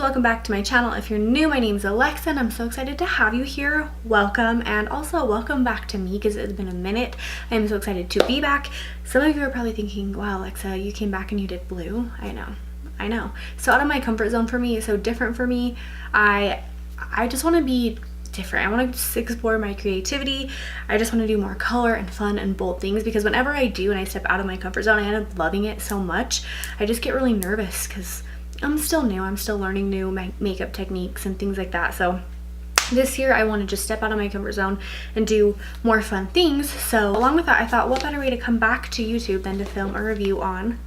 welcome back to my channel. If you're new, my name's Alexa and I'm so excited to have you here. Welcome, and also welcome back to me because it's been a minute. I'm so excited to be back. Some of you are probably thinking, wow, Alexa, you came back and you did blue. I know. So out of my comfort zone for me is so different for me. I just want to be different. I want to just explore my creativity. I just want to do more color and fun and bold things, because whenever I do and I step out of my comfort zone, I end up loving it so much. I just get really nervous because I'm still new. I'm still learning new makeup techniques and things like that. So this year I want to just step out of my comfort zone and do more fun things. So along with that, I thought, what better way to come back to YouTube than to film a review on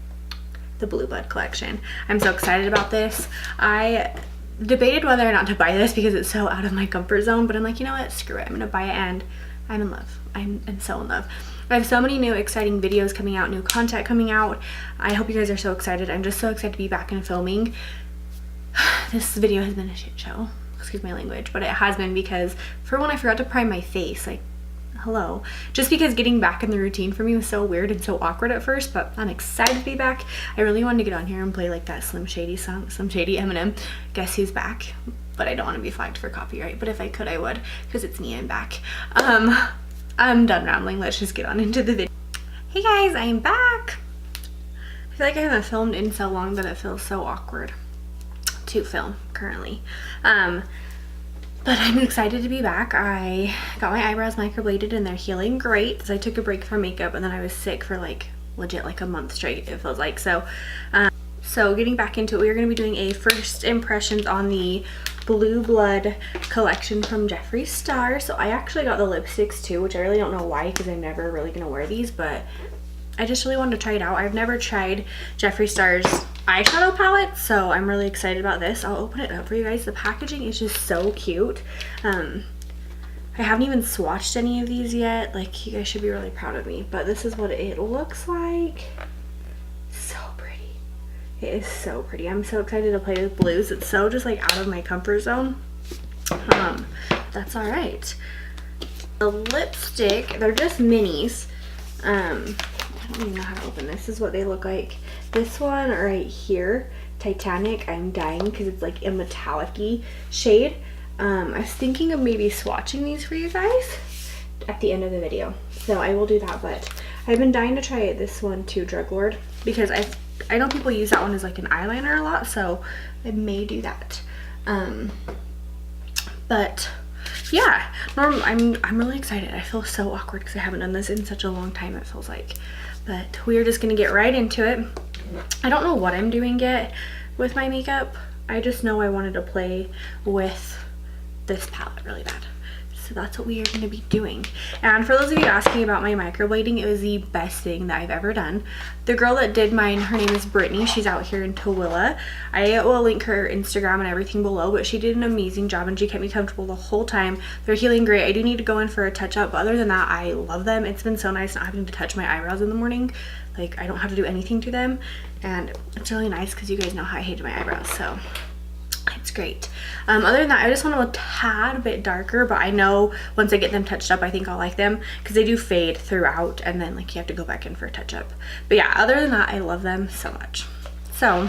the Blue Bud collection. I'm so excited about this. I debated whether or not to buy this because it's so out of my comfort zone, but I'm like, you know what, screw it, I'm gonna buy it, and I'm in love. I'm so in love. I have so many new exciting videos coming out, new content coming out. I hope you guys are so excited. I'm just so excited to be back in filming. This video has been a shit show, excuse my language, but it has been because for one, I forgot to prime my face. Like, hello. Just because getting back in the routine for me was so weird and so awkward at first, but I'm excited to be back. I really wanted to get on here and play like that Slim Shady song, Slim Shady Eminem, Guess Who's Back, but I don't want to be flagged for copyright, but if I could I would, because it's me, I'm back. I'm done rambling, let's just get on into the video. Hey guys, I'm back. I feel like I haven't filmed in so long that it feels so awkward to film currently. But I'm excited to be back. I got my eyebrows microbladed and they're healing great, because I took a break from makeup and then I was sick for like legit like a month straight, it feels like. So getting back into it, we're going to be doing a first impressions on the Blue Blood collection from Jeffree Star. So I actually got the lipsticks too, which I really don't know why, because I'm never really going to wear these, but I just really wanted to try it out. I've never tried Jeffree Star's eyeshadow palette, so I'm really excited about this. I'll open it up for you guys. The packaging is just so cute. I haven't even swatched any of these yet. Like, you guys should be really proud of me, but this is what it looks like. So pretty. It is so pretty. I'm so excited to play with blues. It's so just like out of my comfort zone. That's all right. The lipstick, they're just minis. I don't even know how to open this. This is what they look like. This one right here, Titanic, I'm dying because it's like a metallic-y shade. I was thinking of maybe swatching these for you guys at the end of the video, so I will do that. But I've been dying to try this one too, Drug Lord, because I know people use that one as like an eyeliner a lot, so I may do that. But yeah, I'm really excited. I feel so awkward because I haven't done this in such a long time, it feels like. But we're just gonna get right into it. I don't know what I'm doing yet with my makeup. I just know I wanted to play with this palette really bad. So that's what we are going to be doing. And for those of you asking about my microblading, it was the best thing that I've ever done. The girl that did mine, her name is Brittany. She's out here in Tooele. I will link her Instagram and everything below, but she did an amazing job and she kept me comfortable the whole time. They're healing great. I do need to go in for a touch up, but other than that, I love them. It's been so nice not having to touch my eyebrows in the morning. Like, I don't have to do anything to them, and it's really nice because you guys know how I hate my eyebrows, so it's great. Other than that, I just want to a tad bit darker, but I know once I get them touched up, I think I'll like them, because they do fade throughout and then like you have to go back in for a touch up. But yeah, other than that, I love them so much. So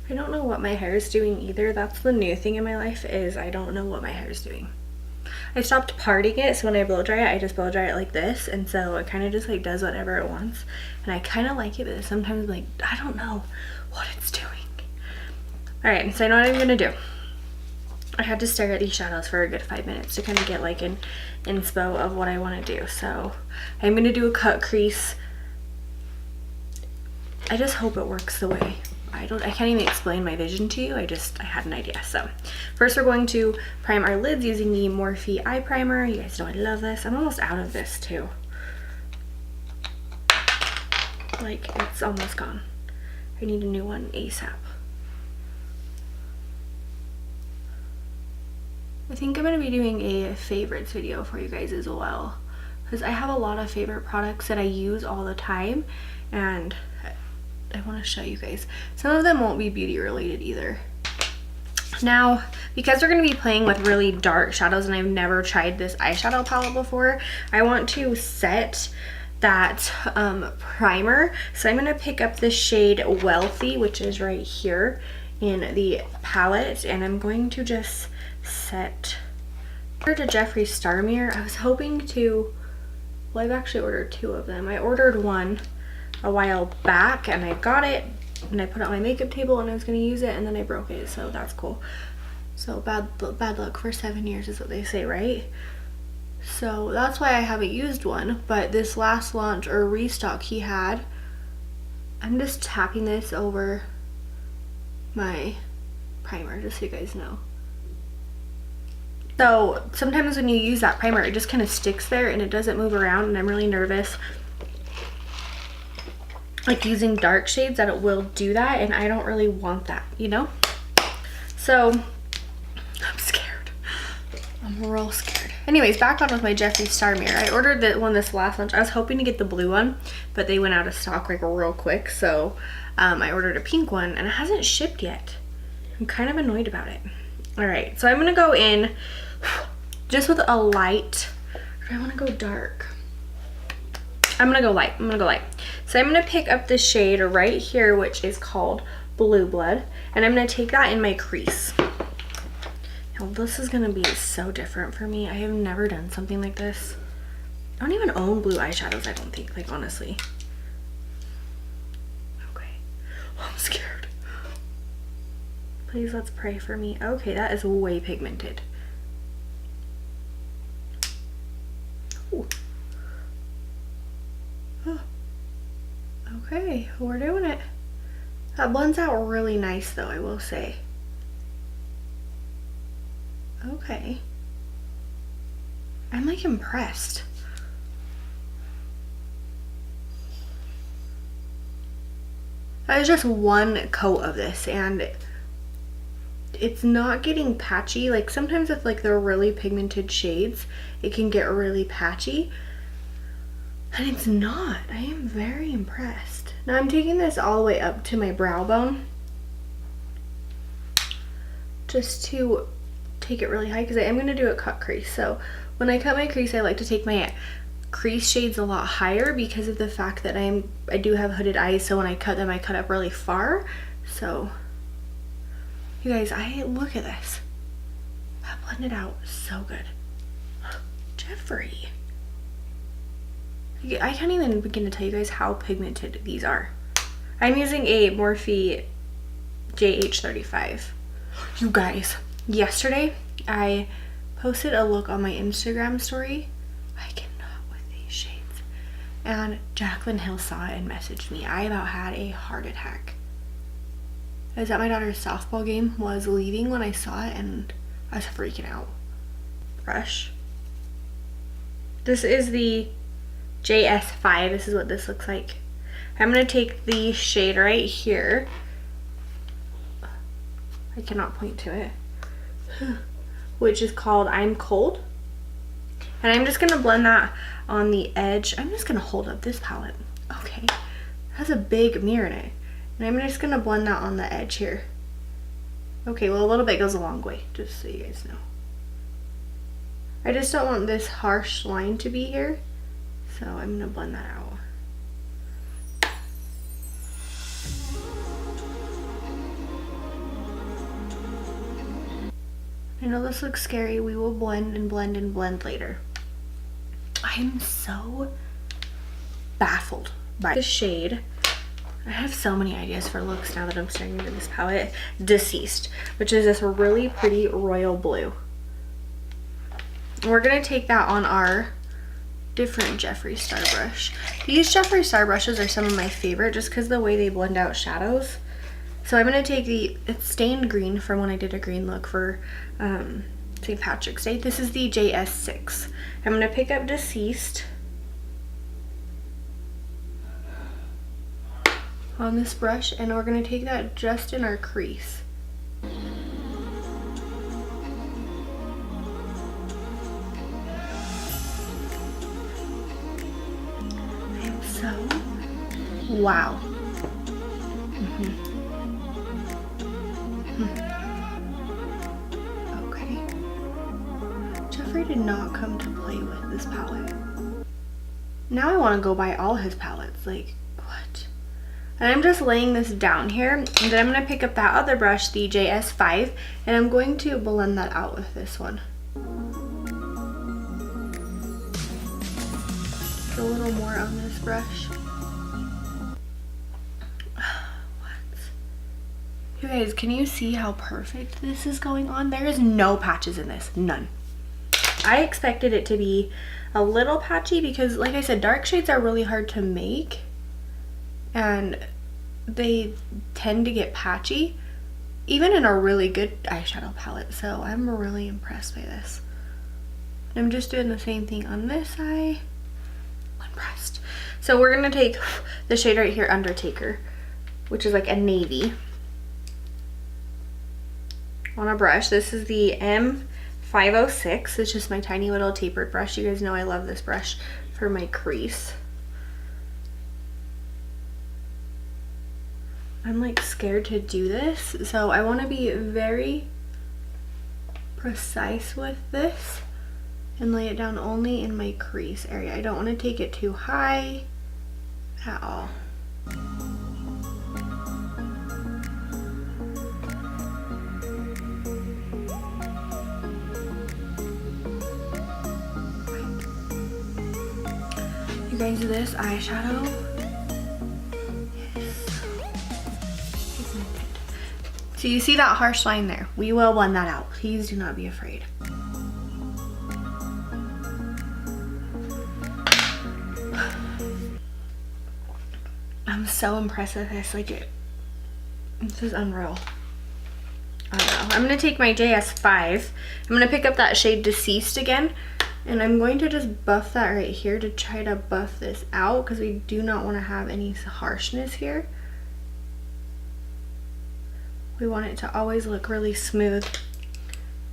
I don't know what my hair is doing either. That's the new thing in my life, is I don't know what my hair is doing. I stopped parting it, so when I blow dry it, I just blow dry it like this, and so it kind of just like does whatever it wants, and I kind of like it, but sometimes like I don't know what it's doing. All right, so I know what I'm gonna do. I had to stare at these shadows for a good 5 minutes to kind of get like an inspo of what I want to do. So I'm gonna do a cut crease. I just hope it works the way I can't even explain my vision to you. I had an idea. So first we're going to prime our lids using the Morphe eye primer. You guys know I love this. I'm almost out of this too. Like, it's almost gone. I need a new one ASAP. I think I'm going to be doing a favorites video for you guys as well, because I have a lot of favorite products that I use all the time, and I want to show you guys. Some of them won't be beauty related either. Now, because we're going to be playing with really dark shadows and I've never tried this eyeshadow palette before, I want to set that primer. So I'm going to pick up the shade Wealthy, which is right here in the palette, and I'm going to just set to Jeffree Star Mirror. I was hoping to, well, I've actually ordered 2 of them. I ordered one a while back and I got it and I put it on my makeup table and I was going to use it, and then I broke it, so that's cool. So bad luck for 7 years is what they say, right? So that's why I haven't used one. But this last launch or restock he had, I'm just tapping this over my primer just so you guys know. So sometimes when you use that primer, it just kind of sticks there and it doesn't move around, and I'm really nervous like using dark shades that it will do that, and I don't really want that, you know? So I'm scared. I'm real scared. Anyways, back on with my Jeffree Star Mirror. I ordered the one this last launch. I was hoping to get the blue one, but they went out of stock like real quick, so I ordered a pink one and it hasn't shipped yet. I'm kind of annoyed about it. All right, so I'm gonna go in just with a light. Or do I want to go dark? I'm gonna go light. So I'm gonna pick up the shade right here, which is called Blue Blood, and I'm gonna take that in my crease. Now this is gonna be so different for me. I have never done something like this. I don't even own blue eyeshadows, I don't think, like honestly. Okay, I'm scared. Please, let's pray for me. Okay, that is way pigmented. Ooh. Oh. Okay, we're doing it. That blends out really nice though, I will say. Okay. I'm like impressed. That is just one coat of this, and it's not getting patchy. Like sometimes with like the really pigmented shades, it can get really patchy. And it's not. I am very impressed. Now I'm taking this all the way up to my brow bone, just to take it really high, because I am going to do a cut crease. So when I cut my crease, I like to take my crease shades a lot higher because of the fact that I do have hooded eyes, so when I cut them, I cut up really far. So you guys, look at this. That blended out so good. Jeffree. I can't even begin to tell you guys how pigmented these are. I'm using a Morphe JH35. You guys, yesterday I posted a look on my Instagram story. I cannot with these shades. And Jaclyn Hill saw it and messaged me. I about had a heart attack. I was at my daughter's softball game, was leaving when I saw it, and I was freaking out. Brush. This is the JS5. This is what this looks like. I'm going to take the shade right here. I cannot point to it. Which is called I'm Cold. And I'm just going to blend that on the edge. I'm just going to hold up this palette. Okay. It has a big mirror in it. And I'm just going to blend that on the edge here. Okay, well a little bit goes a long way, just so you guys know. I just don't want this harsh line to be here. So I'm going to blend that out. I know this looks scary. We will blend and blend and blend later. I'm so baffled by the shade. I have so many ideas for looks now that I'm staring into this palette. Deceased, which is this really pretty royal blue. We're going to take that on our different Jeffree Star brush. These Jeffree Star brushes are some of my favorite just because the way they blend out shadows. So I'm going to take it's stained green from when I did a green look for St. Patrick's Day. This is the JS6. I'm going to pick up Deceased on this brush, and we're going to take that just in our crease. Wow. Okay. Jeffree did not come to play with this palette. Now I want to go buy all his palettes. Like, what? And I'm just laying this down here. And then I'm going to pick up that other brush, the JS5, and I'm going to blend that out with this one. A little more on this brush. What? You guys, can you see how perfect this is going on? There is no patches in this. None. I expected it to be a little patchy because, like I said, dark shades are really hard to make and they tend to get patchy even in a really good eyeshadow palette. So I'm really impressed by this. I'm just doing the same thing on this eye. Impressed. So we're gonna take the shade right here, Undertaker, which is like a navy, on a brush. This is the M506. It's just my tiny little tapered brush. You guys know I love this brush for my crease. I'm like scared to do this, so I want to be very precise with this and lay it down only in my crease area. I don't want to take it too high at all. You guys, this eyeshadow is so pigmented. So you see that harsh line there? We will blend that out. Please do not be afraid. I'm so impressed with this. Like, this is unreal. I don't know. I'm gonna take my JS5. I'm gonna pick up that shade Deceased again, and I'm going to just buff that right here to try to buff this out because we do not want to have any harshness here. We want it to always look really smooth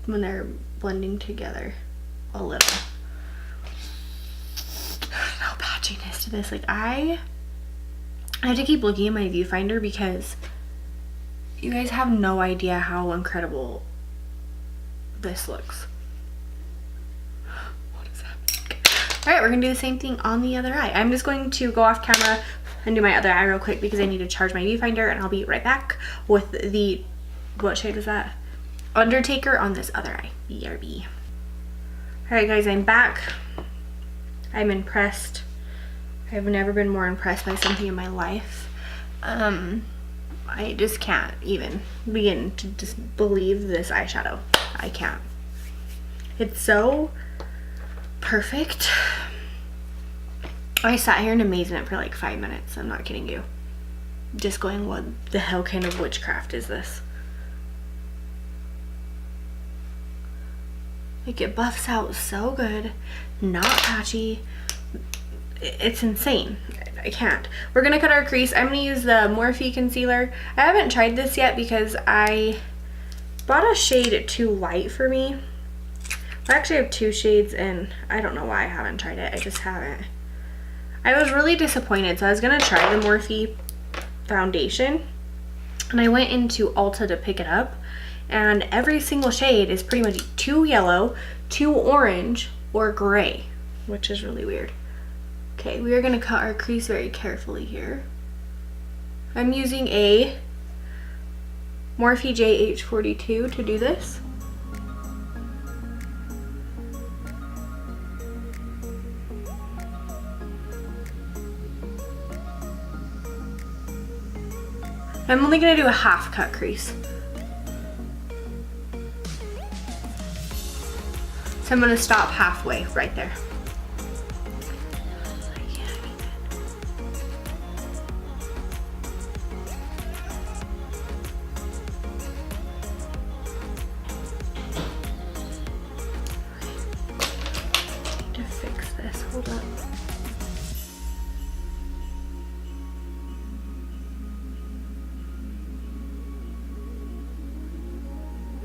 when they're blending together a little. No patchiness to this. Like, I have to keep looking at my viewfinder because you guys have no idea how incredible this looks. What is happening? All right, we're gonna do the same thing on the other eye. I'm just going to go off camera and do my other eye real quick because I need to charge my viewfinder, and I'll be right back with the, what shade is that? Undertaker on this other eye, BRB. All right, guys, I'm back. I'm impressed. I've never been more impressed by something in my life. I just can't even begin to just believe this eyeshadow. I can't. It's so perfect. I sat here in amazement for like 5 minutes. I'm not kidding you. Just going, what the hell kind of witchcraft is this? Like, it buffs out so good, not patchy. It's insane. I can't. We're gonna cut our crease. I'm gonna use the Morphe concealer. I haven't tried this yet because I bought a shade too light for me. I actually have 2 shades and I don't know why I haven't tried it. I just haven't. I was really disappointed, so I was gonna try the Morphe foundation, and I went into Ulta to pick it up, and every single shade is pretty much too yellow, too orange, or gray, which is really weird. Okay, we are going to cut our crease very carefully here. I'm using a Morphe JH42 to do this. I'm only going to do a half cut crease. So I'm going to stop halfway right there. To fix this, hold up.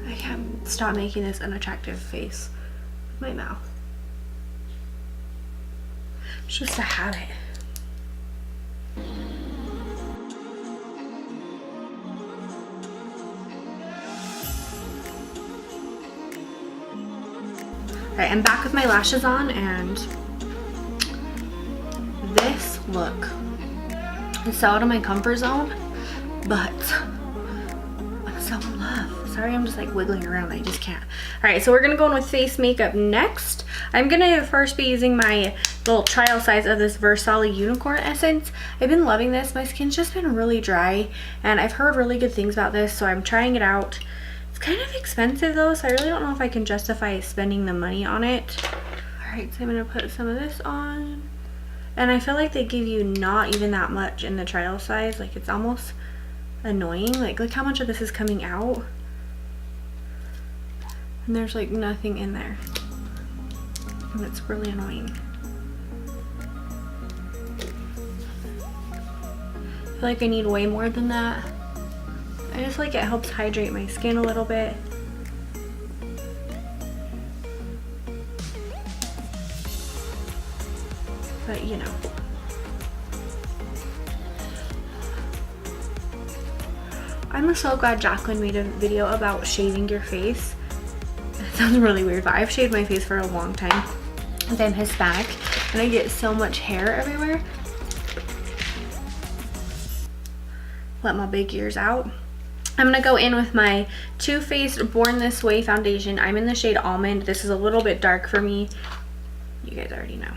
I can't stop making this unattractive face with my mouth. It's just a habit. Alright, I'm back with my lashes on, and look. It's so out of my comfort zone, but I'm so in love. Sorry, I'm just like wiggling around. I just can't. All right, so we're gonna go in with face makeup next. I'm gonna first be using my little trial size of this Versace Unicorn Essence. I've been loving this. My skin's just been really dry, and I've heard really good things about this, so I'm trying it out. It's kind of expensive though, so I really don't know if I can justify spending the money on it. All right, so I'm gonna put some of this on. And I feel like they give you not even that much in the trial size. Like, it's almost annoying. Like, look how much of this is coming out. And there's like nothing in there. And it's really annoying. I feel like I need way more than that. I just like it helps hydrate my skin a little bit. But you know. I'm so glad Jacqueline made a video about shaving your face. It sounds really weird, but I've shaved my face for a long time. And I'm Hispanic and I get so much hair everywhere. Let my big ears out. I'm gonna go in with my Too Faced Born This Way foundation. I'm in the shade Almond. This is a little bit dark for me. You guys already know.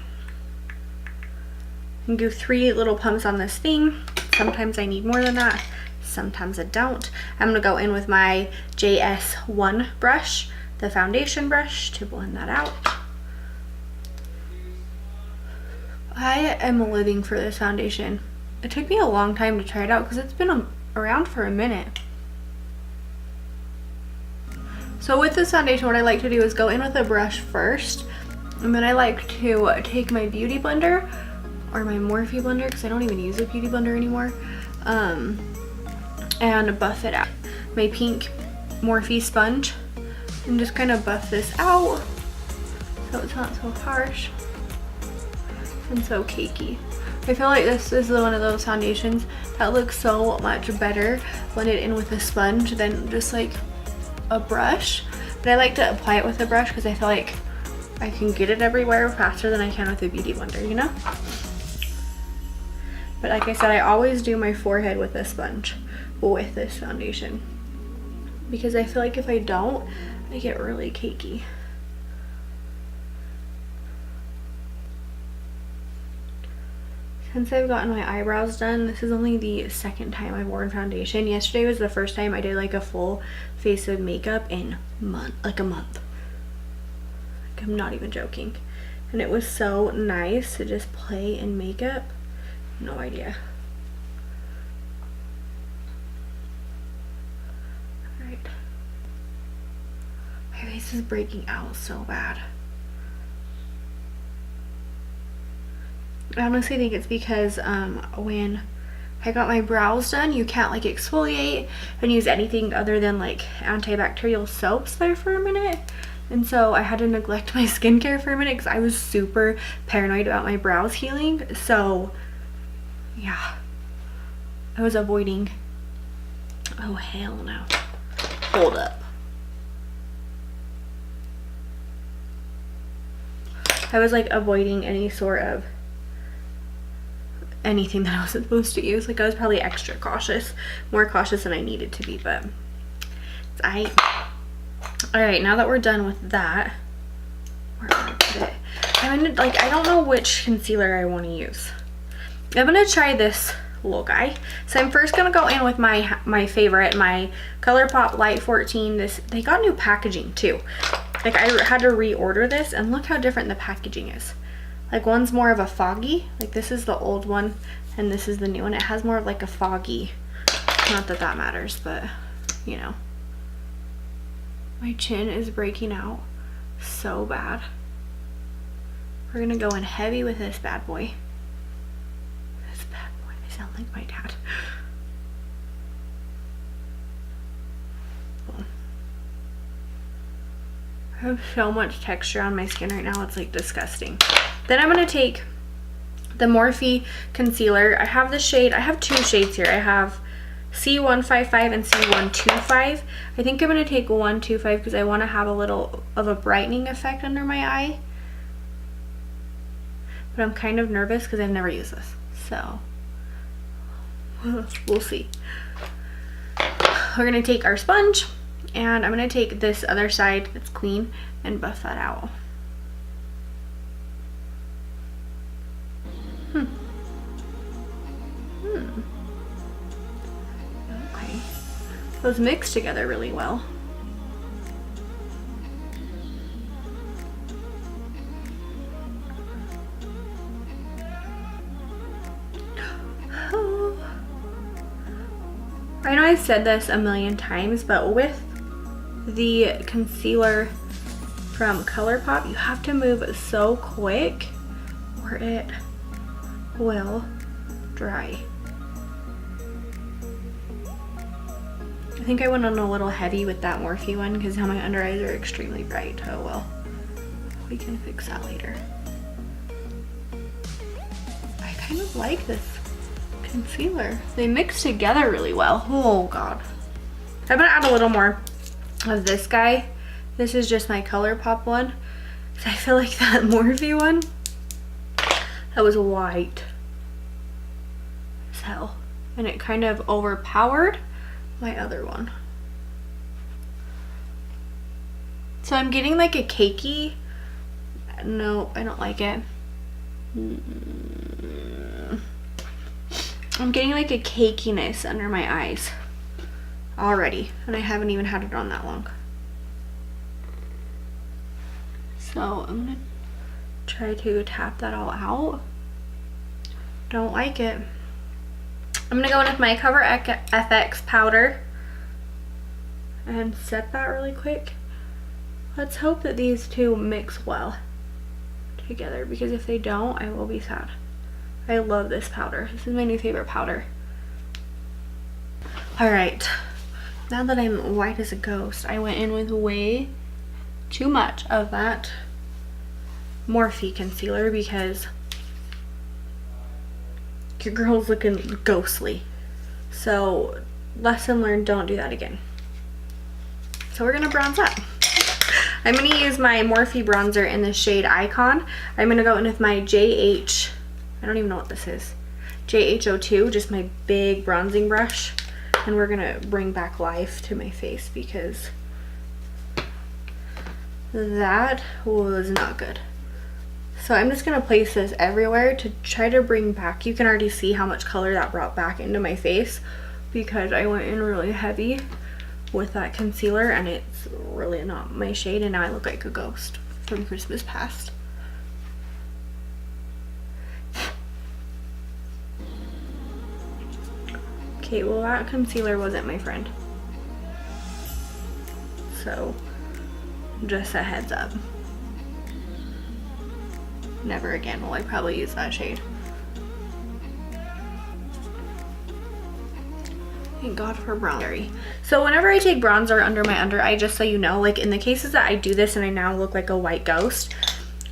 And do 3 little pumps on this thing. Sometimes I need more than that, sometimes I don't. I'm gonna go in with my JS1 brush, the foundation brush, to blend that out. I am living for this foundation. It took me a long time to try it out because it's been around for a minute. So with this foundation, what I like to do is go in with a brush first, and then I like to take my beauty blender or my Morphe blender, because I don't even use a beauty blender anymore, and buff it out. My pink Morphe sponge, and just kind of buff this out so it's not so harsh and so cakey. I feel like this is one of those foundations that looks so much better blended in with a sponge than just like a brush. But I like to apply it with a brush because I feel like I can get it everywhere faster than I can with a beauty blender, you know? But like I said, I always do my forehead with a sponge with this foundation, because I feel like if I don't, I get really cakey. Since I've gotten my eyebrows done, this is only the second time I've worn foundation. Yesterday was the first time I did like a full face of makeup in a month. Like, I'm not even joking. And it was so nice to just play in makeup. No idea. Alright. My face is breaking out so bad. I honestly think it's because when I got my brows done, you can't like exfoliate and use anything other than like antibacterial soaps there for a minute. And so I had to neglect my skincare for a minute because I was super paranoid about my brows healing. So yeah, I was avoiding. Oh hell no. Hold up. I was like avoiding any sort of anything that I wasn't supposed to use. Like, I was probably extra cautious, more cautious than I needed to be, but it's alright, now that we're done with that, where am I gonna put it? I'm gonna, like, I don't know which concealer I want to use. I'm gonna try this little guy. So I'm first gonna go in with my favorite, my ColourPop Light 14. They got new packaging too. Like, I had to reorder this, and look how different the packaging is. Like, one's more of a foggy, like this is the old one and this is the new one. It has more of like a foggy, not that that matters, but you know. My chin is breaking out so bad. We're gonna go in heavy with this bad boy. This bad boy, I sound like my dad. I have so much texture on my skin right now, it's like disgusting. Then I'm going to take the Morphe concealer. I have the shade, I have 2 shades here. I have C155 and C125. I think I'm going to take 125 because I want to have a little of a brightening effect under my eye. But I'm kind of nervous because I've never used this. So we'll see. We're gonna take our sponge and I'm gonna take this other side that's clean and buff that out. Okay. Those mix together really well. I know I've said this a million times, but with the concealer from ColourPop, you have to move so quick or it will dry. I think I went on a little heavy with that Morphe one because now my under eyes are extremely bright. Oh well, we can fix that later. I kind of like this concealer. They mix together really well. Oh god. I'm gonna add a little more of this guy. This is just my ColourPop one. I feel like that Morphe one, that was white as hell. And it kind of overpowered my other one. So I'm getting like a cakey. No, I don't like it. I'm getting like a cakiness under my eyes already, and I haven't even had it on that long. So I'm gonna try to tap that all out. Don't like it. I'm gonna go in with my Cover FX powder and set that really quick. Let's hope that these two mix well together, because if they don't, I will be sad. I love this powder. This is my new favorite powder. Alright, now that I'm white as a ghost, I went in with way too much of that Morphe concealer because your girl's looking ghostly. So lesson learned, don't do that again. So we're gonna bronze up. I'm gonna use my Morphe bronzer in the shade Icon. I'm gonna go in with my I don't even know what this is. JH02, just my big bronzing brush. And we're gonna bring back life to my face because that was not good. So I'm just gonna place this everywhere to try to bring back, you can already see how much color that brought back into my face because I went in really heavy with that concealer and it's really not my shade, and now I look like a ghost from Christmas past. Okay, well that concealer wasn't my friend. So, just a heads up. Never again will I probably use that shade. Thank God for bronzer. So whenever I take bronzer under my under eye, just so you know, like in the cases that I do this and I now look like a white ghost,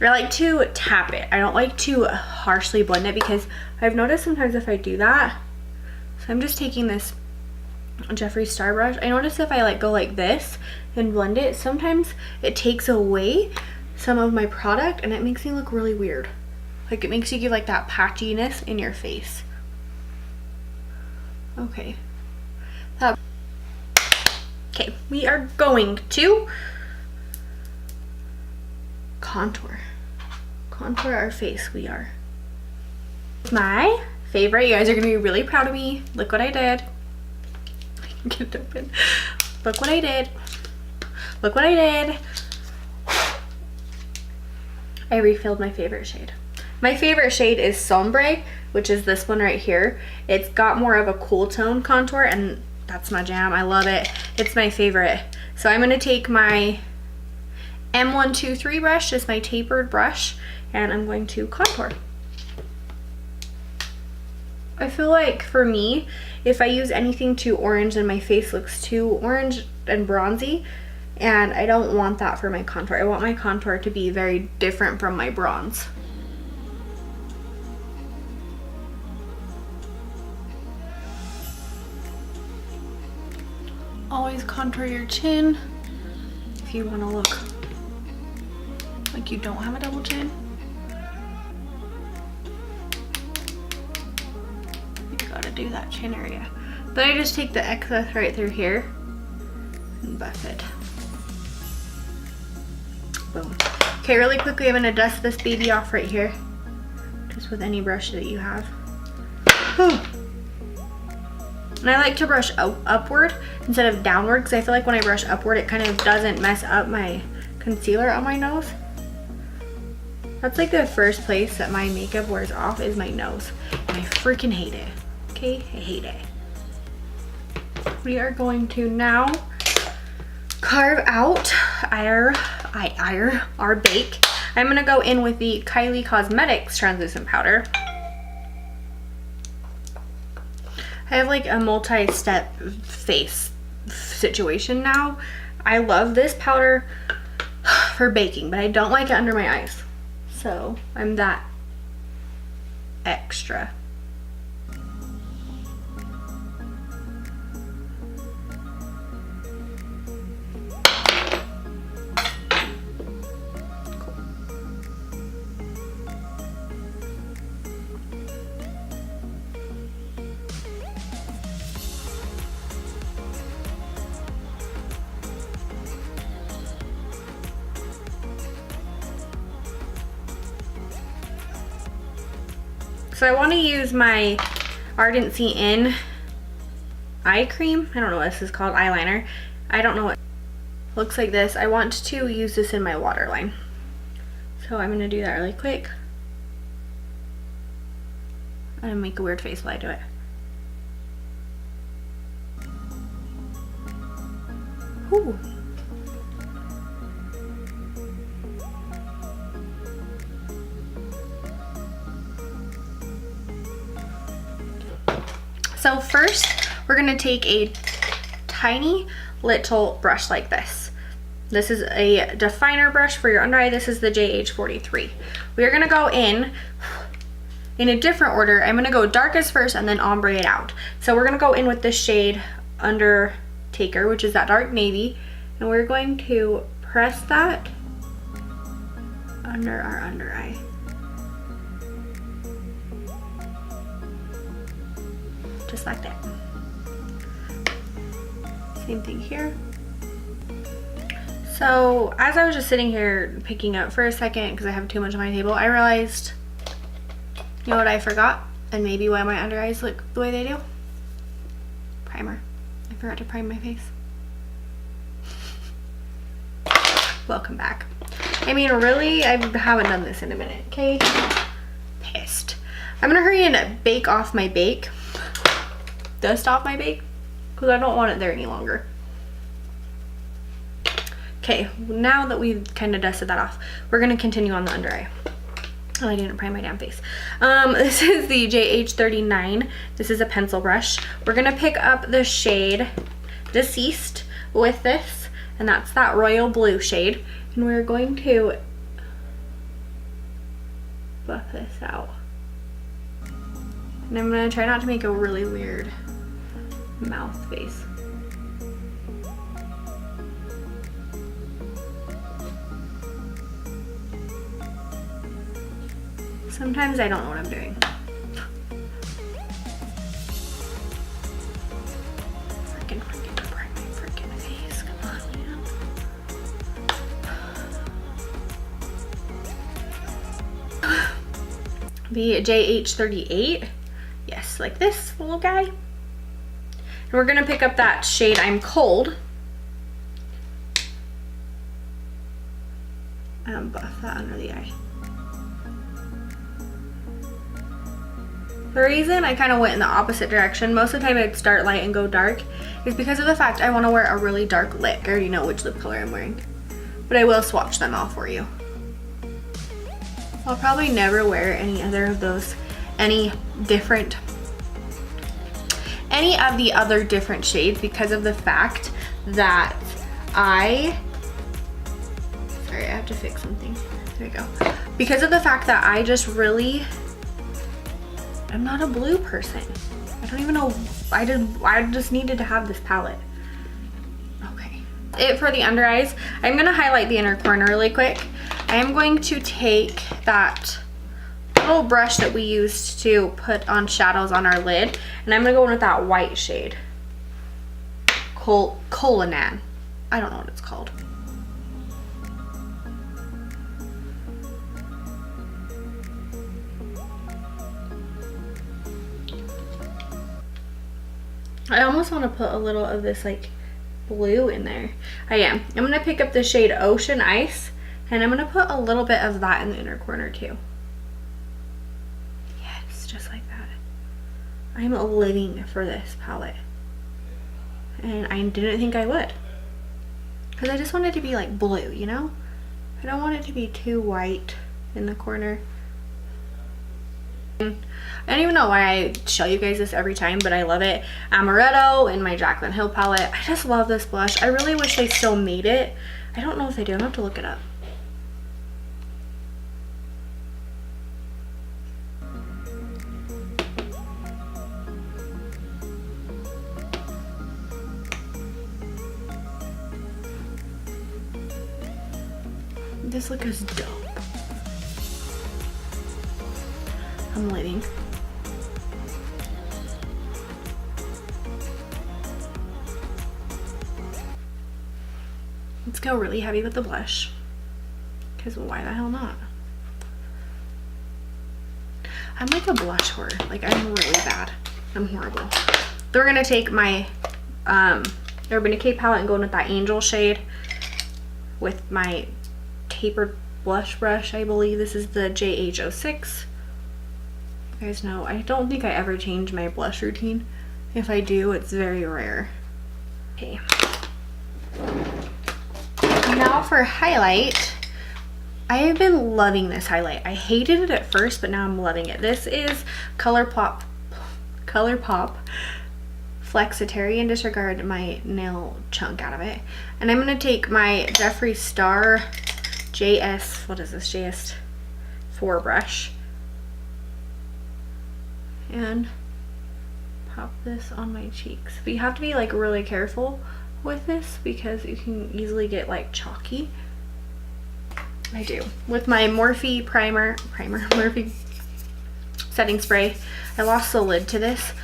I like to tap it. I don't like to harshly blend it because I've noticed sometimes if I do that, so I'm just taking this Jeffree Star brush. I notice if I like go like this and blend it, sometimes it takes away some of my product and it makes me look really weird. Like it makes you get like that patchiness in your face. Okay. Okay, we are going to contour our face. We are. My favorite. You guys are gonna be really proud of me. Look what I did. I can get it open. Look what I did. Look what I did. I refilled my favorite shade. My favorite shade is Sombre, which is this one right here. It's got more of a cool tone contour and that's my jam. I love it. It's my favorite. So I'm gonna take my M123 brush, just my tapered brush, and I'm going to contour. I feel like for me, if I use anything too orange, then my face looks too orange and bronzy, and I don't want that for my contour. I want my contour to be very different from my bronze. Always contour your chin if you want to look like you don't have a double chin. do that chin area. But I just take the excess right through here and buff it. Boom. Okay, really quickly, I'm gonna dust this baby off right here, just with any brush that you have. And I like to brush upward instead of downward, because I feel like when I brush upward, it kind of doesn't mess up my concealer on my nose. That's like the first place that my makeup wears off, is my nose. And I freaking hate it. Okay, I hate it. We are going to now carve out our bake. I'm gonna go in with the Kylie Cosmetics translucent powder. I have like a multi-step face situation now. I love this powder for baking, but I don't like it under my eyes. So I'm that extra. So I want to use my Ardency In eye cream. I don't know what this is called, eyeliner. I don't know what it looks like this. I want to use this in my waterline. So I'm going to do that really quick. I'm going to make a weird face while I do it. Ooh. So first, we're gonna take a tiny little brush like this. This is a definer brush for your under eye. This is the JH43. We are gonna go in a different order. I'm gonna go darkest first and then ombre it out. So we're gonna go in with this shade Undertaker, which is that dark navy, and we're going to press that under our under eye. Just like that. Same thing here. So as I was just sitting here picking up for a second because I have too much on my table, I realized, you know what I forgot, and maybe why my under eyes look the way they do? Primer. I forgot to prime my face. Welcome back. I mean, really, I haven't done this in a minute, okay? Pissed. I'm gonna hurry and bake off my bake. Dust off my bake, because I don't want it there any longer. Okay, now that we've kind of dusted that off, we're going to continue on the under eye. Oh, I didn't prime my damn face. This is the JH39. This is a pencil brush. We're going to pick up the shade Deceased with this, and that's that royal blue shade. And we're going to buff this out. And I'm going to try not to make a really weird mouth face. Sometimes I don't know what I'm doing. Freaking burn my freaking face. Come on, man. The JH38. Yes, like this little guy. And we're gonna pick up that shade I'm Cold and buff that under the eye. The reason I kind of went in the opposite direction, most of the time I'd start light and go dark, is because of the fact I want to wear a really dark lip. I already know which lip color I'm wearing, but I will swatch them all for you. I'll probably never wear any other of those, any of the other different shades, because of the fact that sorry, I have to fix something. There we go. Because of the fact that I just really, I'm not a blue person. I don't even know, I just needed to have this palette. Okay. It for the under eyes, I'm gonna highlight the inner corner really quick. I am going to take that little brush that we used to put on shadows on our lid, and I'm gonna go in with that white shade. Colanan. I don't know what it's called. I almost want to put a little of this like blue in there. I'm gonna pick up the shade Ocean Ice, and I'm gonna put a little bit of that in the inner corner too. Yes, just like that. I'm living for this palette, and I didn't think I would, because I just want it to be like blue, you know? I don't want it to be too white in the corner. I don't even know why I show you guys this every time, but I love it. Amaretto in my Jaclyn Hill palette. I just love this blush. I really wish they still made it. I don't know if they do. I'm gonna have to look it up. This look is dope. I'm living. Let's go really heavy with the blush, because why the hell not? I'm like a blush whore. Like, I'm really bad. I'm horrible. Then we're gonna take my Urban Decay palette and go in with that Angel shade with my tapered blush brush. I believe this is the JH06. You guys know, I don't think I ever change my blush routine. If I do, it's very rare. Okay. Now for highlight. I have been loving this highlight. I hated it at first, but now I'm loving it. This is ColourPop Flexitarian. Disregard my nail chunk out of it. And I'm gonna take my Jeffree Star JS4 brush and pop this on my cheeks. But you have to be like really careful with this because you can easily get like chalky. I do. With my Morphe Morphe setting spray. I lost the lid to this.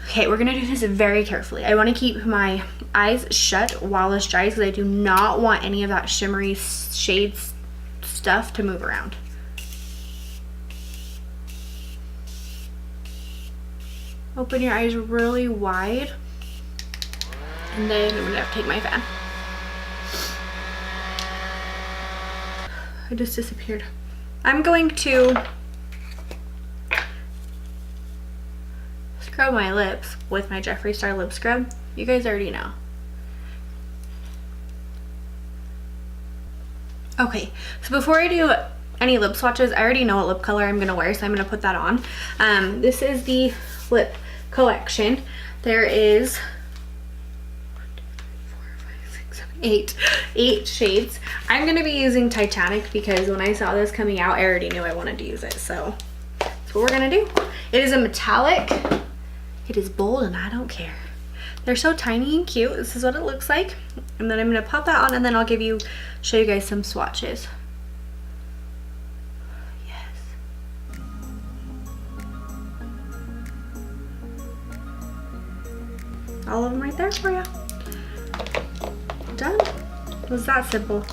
Okay, we're gonna do this very carefully. I want to keep my eyes shut while this dries because I do not want any of that shimmery shades stuff to move around. Open your eyes really wide, and then I'm gonna have to take my fan. It just disappeared. I'm going to scrub my lips with my Jeffree Star lip scrub. You guys already know. Okay, so before I do any lip swatches, I already know what lip color I'm gonna wear, so I'm gonna put that on. This is the lip collection. There is 8 shades. I'm gonna be using Titanic because when I saw this coming out, I already knew I wanted to use it, so that's what we're gonna do. It is a metallic. It is bold and I don't care. They're so tiny and cute. This is what it looks like. And then I'm gonna pop that on, and then I'll show you guys some swatches. Yes. All of them right there for you. Done. It was that simple.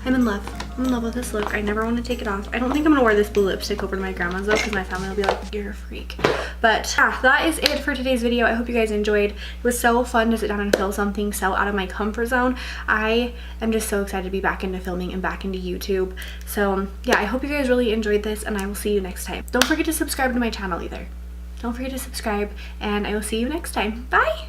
I'm in love. I'm in love with this look. I never want to take it off. I don't think I'm gonna wear this blue lipstick over to my grandma's though, because my family will be like, you're a freak. But yeah, that is it for today's video. I hope you guys enjoyed. It was so fun to sit down and film something so out of my comfort zone. I am just so excited to be back into filming and back into YouTube. So yeah, I hope you guys really enjoyed this, and I will see you next time. Don't forget to subscribe to my channel either. Don't forget to subscribe, and I will see you next time. Bye!